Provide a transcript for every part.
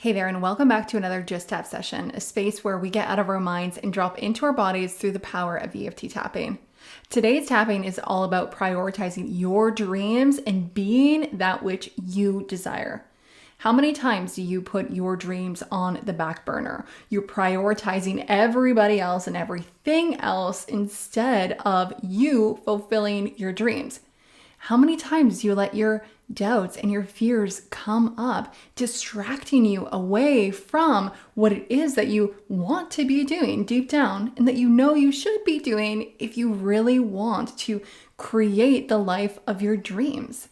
Hey there, and welcome back to another Just Tap session, a space where we get out of our minds and drop into our bodies through the power of EFT tapping. Today's tapping is all about prioritizing your dreams and being that which you desire. How many times do you put your dreams on the back burner? You're prioritizing everybody else and everything else instead of you fulfilling your dreams. How many times do you let your doubts and your fears come up, distracting you away from what it is that you want to be doing deep down and that you know you should be doing if you really want to create the life of your dreams?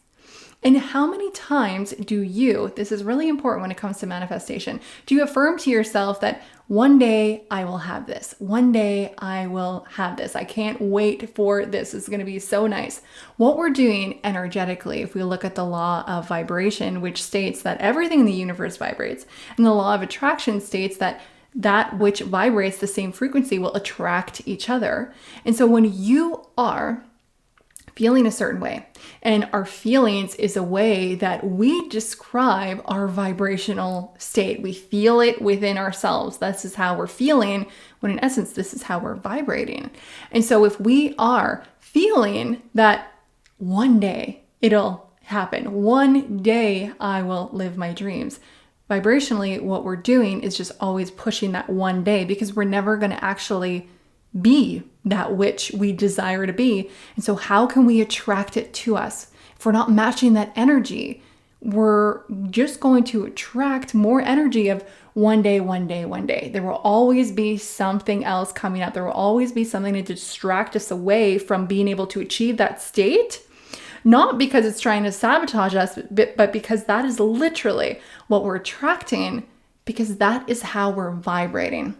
And how many times do you, this is really important when it comes to manifestation, do you affirm to yourself that one day I will have this, one day I will have this, I can't wait for this, it's going to be so nice. What we're doing energetically, if we look at the law of vibration, which states that everything in the universe vibrates, and the law of attraction states that that which vibrates the same frequency will attract each other. And so when you are feeling a certain way, and our feelings is a way that we describe our vibrational state. We feel it within ourselves. This is how we're feeling, when in essence, this is how we're vibrating. And so if we are feeling that one day it'll happen, one day I will live my dreams, vibrationally, what we're doing is just always pushing that one day, because we're never going to actually be that which we desire to be. And so how can we attract it to us? If we're not matching that energy, we're just going to attract more energy of one day, one day, one day. There will always be something else coming up. There will always be something to distract us away from being able to achieve that state. Not because it's trying to sabotage us, but because that is literally what we're attracting, because that is how we're vibrating.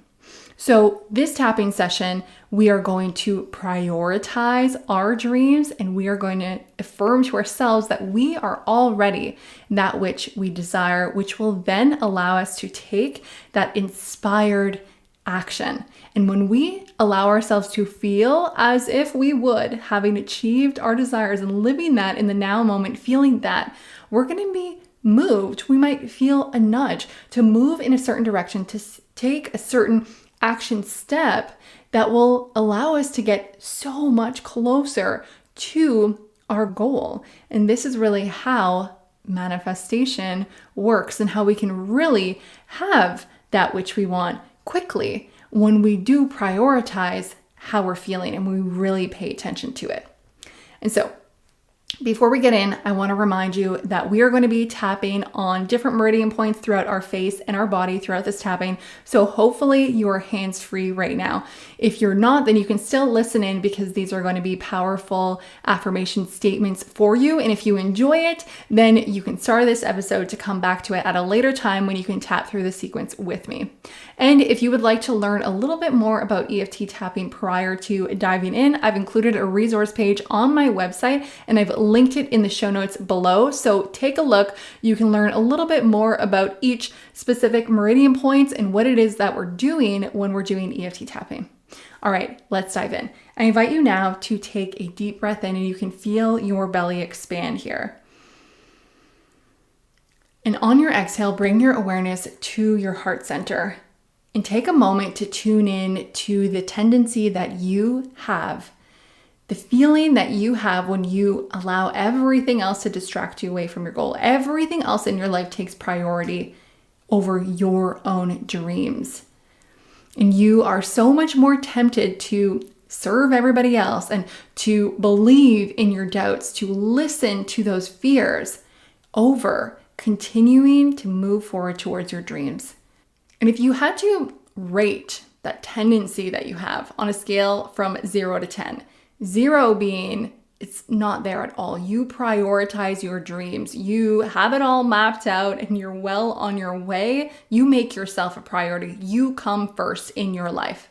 So this tapping session, we are going to prioritize our dreams, and we are going to affirm to ourselves that we are already that which we desire, which will then allow us to take that inspired action. And when we allow ourselves to feel as if we would, having achieved our desires and living that in the now moment, feeling that, we're going to be moved. We might feel a nudge to move in a certain direction, to take a certain action step that will allow us to get so much closer to our goal. And this is really how manifestation works, and how we can really have that which we want quickly when we do prioritize how we're feeling and we really pay attention to it. And so before we get in, I want to remind you that we are going to be tapping on different meridian points throughout our face and our body throughout this tapping. So hopefully you are hands-free right now. If you're not, then you can still listen in, because these are going to be powerful affirmation statements for you. And if you enjoy it, then you can start this episode to come back to it at a later time when you can tap through the sequence with me. And if you would like to learn a little bit more about EFT tapping prior to diving in, I've included a resource page on my website, and I've linked it in the show notes below. So take a look. You can learn a little bit more about each specific meridian points and what it is that we're doing when we're doing EFT tapping. All right, let's dive in. I invite you now to take a deep breath in, and you can feel your belly expand here. And on your exhale, bring your awareness to your heart center. And take a moment to tune in to the tendency that you have, the feeling that you have when you allow everything else to distract you away from your goal. Everything else in your life takes priority over your own dreams. And you are so much more tempted to serve everybody else and to believe in your doubts, to listen to those fears over continuing to move forward towards your dreams. And if you had to rate that tendency that you have on a scale from 0 to 10, 0 being it's not there at all. You prioritize your dreams. You have it all mapped out and you're well on your way. You make yourself a priority. You come first in your life.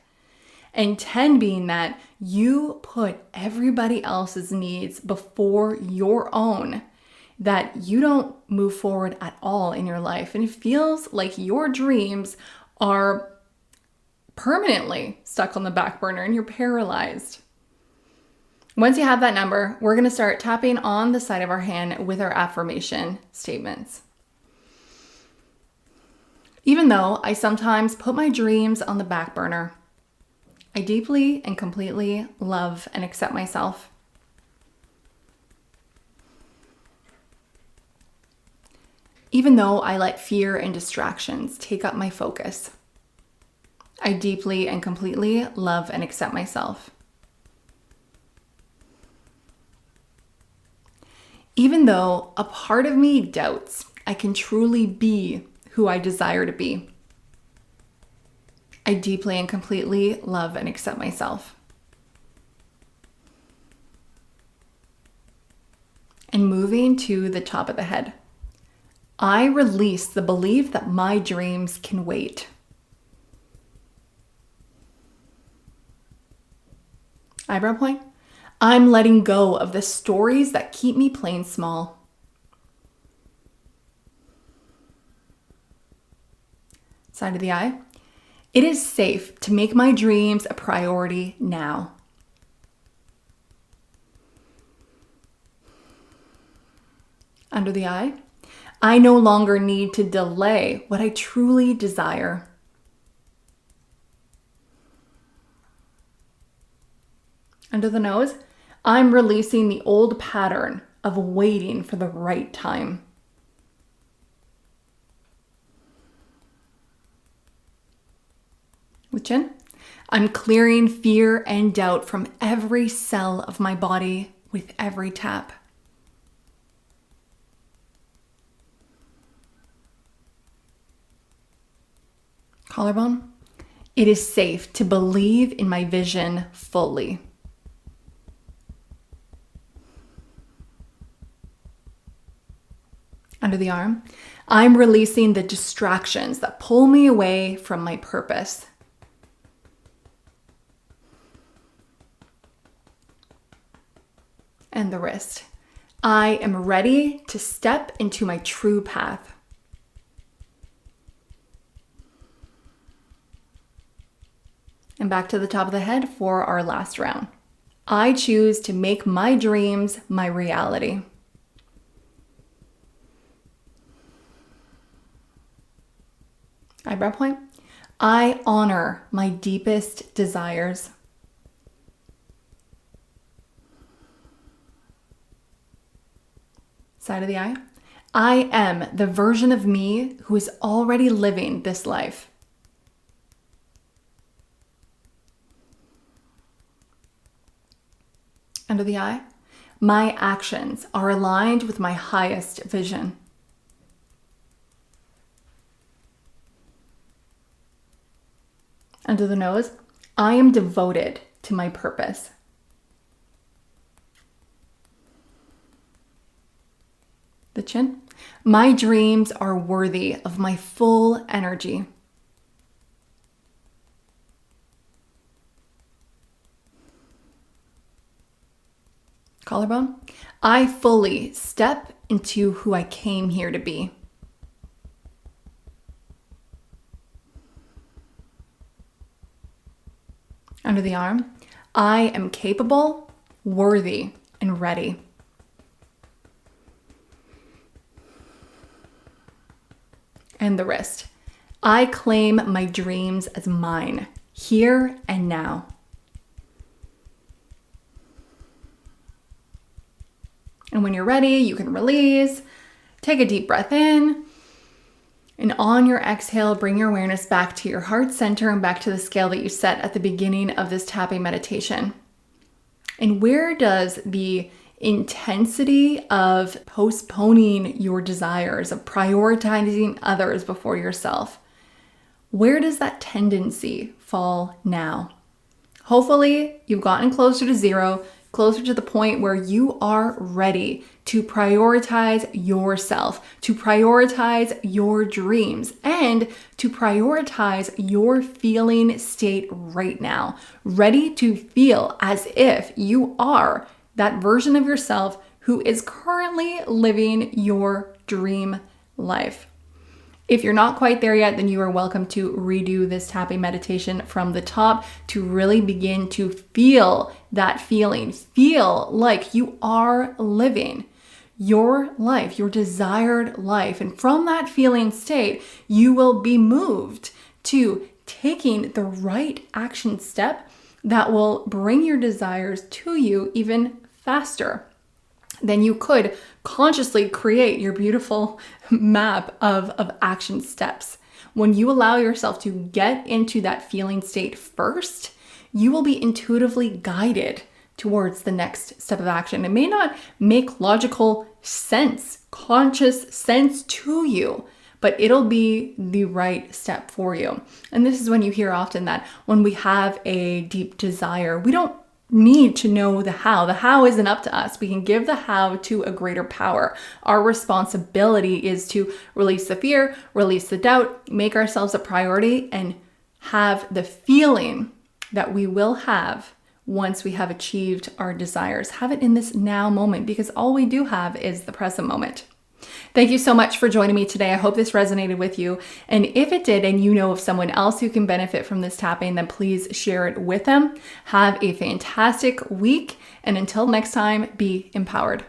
And 10 being that you put everybody else's needs before your own, that you don't move forward at all in your life. And it feels like your dreams are permanently stuck on the back burner and you're paralyzed. Once you have that number, we're going to start tapping on the side of our hand with our affirmation statements. Even though I sometimes put my dreams on the back burner, I deeply and completely love and accept myself. Even though I let fear and distractions take up my focus, I deeply and completely love and accept myself. Even though a part of me doubts I can truly be who I desire to be, I deeply and completely love and accept myself. And moving to the top of the head, I release the belief that my dreams can wait. Eyebrow point. I'm letting go of the stories that keep me playing small. Side of the eye. It is safe to make my dreams a priority now. Under the eye. I no longer need to delay what I truly desire. Under the nose, I'm releasing the old pattern of waiting for the right time. With chin, I'm clearing fear and doubt from every cell of my body with every tap. Collarbone, it is safe to believe in my vision fully. Under the arm, I'm releasing the distractions that pull me away from my purpose. And the wrist, I am ready to step into my true path. And back to the top of the head for our last round. I choose to make my dreams my reality. Eyebrow point. I honor my deepest desires. Side of the eye. I am the version of me who is already living this life. Under the eye. My actions are aligned with my highest vision. Under the nose, I am devoted to my purpose. The chin, my dreams are worthy of my full energy. Collarbone, I fully step into who I came here to be. Under the arm, I am capable, worthy, and ready. And the wrist, I claim my dreams as mine, here and now. And when you're ready, you can release, take a deep breath in, and on your exhale, bring your awareness back to your heart center and back to the scale that you set at the beginning of this tapping meditation. And where does the intensity of postponing your desires, of prioritizing others before yourself, where does that tendency fall now? Hopefully, you've gotten closer to zero, closer to the point where you are ready to prioritize yourself, to prioritize your dreams, and to prioritize your feeling state right now. Ready to feel as if you are that version of yourself who is currently living your dream life. If you're not quite there yet, then you are welcome to redo this tapping meditation from the top to really begin to feel that feeling. Feel like you are living your life, your desired life. And from that feeling state, you will be moved to taking the right action step that will bring your desires to you even faster. Then you could consciously create your beautiful map of action steps. When you allow yourself to get into that feeling state first, you will be intuitively guided towards the next step of action. It may not make logical sense, conscious sense to you, but it'll be the right step for you. And this is when you hear often that when we have a deep desire, we don't need to know the how. The how isn't up to us. We can give the how to a greater power. Our responsibility is to release the fear, release the doubt, make ourselves a priority, and have the feeling that we will have once we have achieved our desires. Have it in this now moment, because all we do have is the present moment. Thank you so much for joining me today. I hope this resonated with you. And if it did, and you know of someone else who can benefit from this tapping, then please share it with them. Have a fantastic week. And until next time, be empowered.